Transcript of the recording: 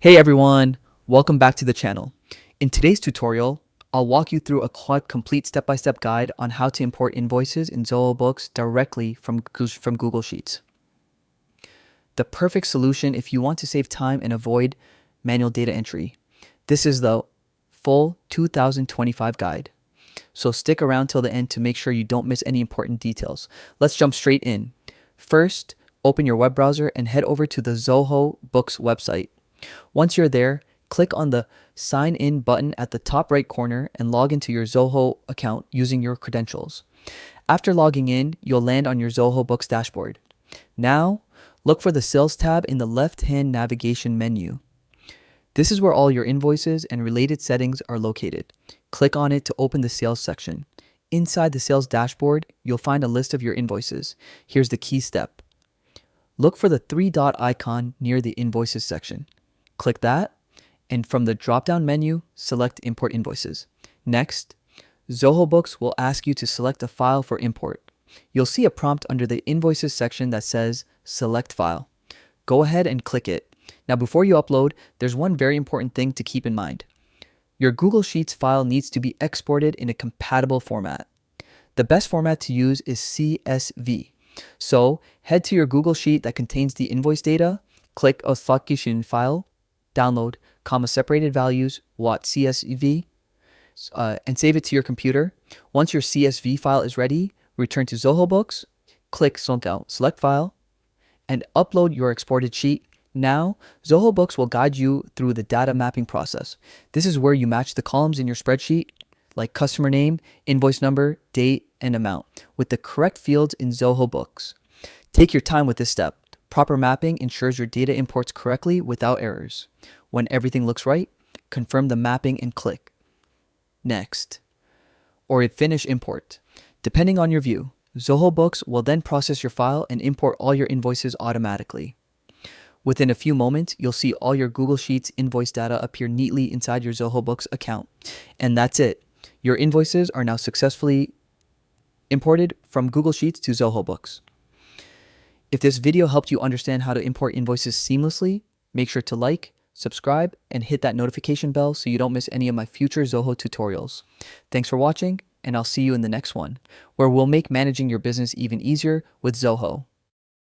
Hey everyone, welcome back to the channel. In today's tutorial, I'll walk you through a complete step-by-step guide on how to import invoices in Zoho Books directly from Google Sheets. The perfect solution if you want to save time and avoid manual data entry. This is the full 2025 guide. So stick around till the end to make sure you don't miss any important details. Let's jump straight in. First, open your web browser and head over to the Zoho Books website. Once you're there, click on the Sign In button at the top right corner and log into your Zoho account using your credentials. After logging in, you'll land on your Zoho Books dashboard. Now, look for the Sales tab in the left-hand navigation menu. This is where all your invoices and related settings are located. Click on it to open the Sales section. Inside the Sales dashboard, you'll find a list of your invoices. Here's the key step. Look for the three-dot icon near the Invoices section. Click that, and from the drop-down menu, select Import Invoices. Next, Zoho Books will ask you to select a file for import. You'll see a prompt under the Invoices section that says Select File. Go ahead and click it. Now, before you upload, there's one very important thing to keep in mind. Your Google Sheets file needs to be exported in a compatible format. The best format to use is CSV. So, head to your Google Sheet that contains the invoice data, click Authentication File, download, separated values, .csv, and save it to your computer. Once your CSV file is ready, return to Zoho Books, click Select File, and upload your exported sheet. Now, Zoho Books will guide you through the data mapping process. This is where you match the columns in your spreadsheet, like customer name, invoice number, date, and amount, with the correct fields in Zoho Books. Take your time with this step. Proper mapping ensures your data imports correctly without errors. When everything looks right, confirm the mapping and click Next, or finish import. Depending on your view, Zoho Books will then process your file and import all your invoices automatically. Within a few moments, you'll see all your Google Sheets invoice data appear neatly inside your Zoho Books account. And that's it. Your invoices are now successfully imported from Google Sheets to Zoho Books. If this video helped you understand how to import invoices seamlessly, make sure to like, subscribe, and hit that notification bell so you don't miss any of my future Zoho tutorials. Thanks for watching, and I'll see you in the next one, where we'll make managing your business even easier with Zoho.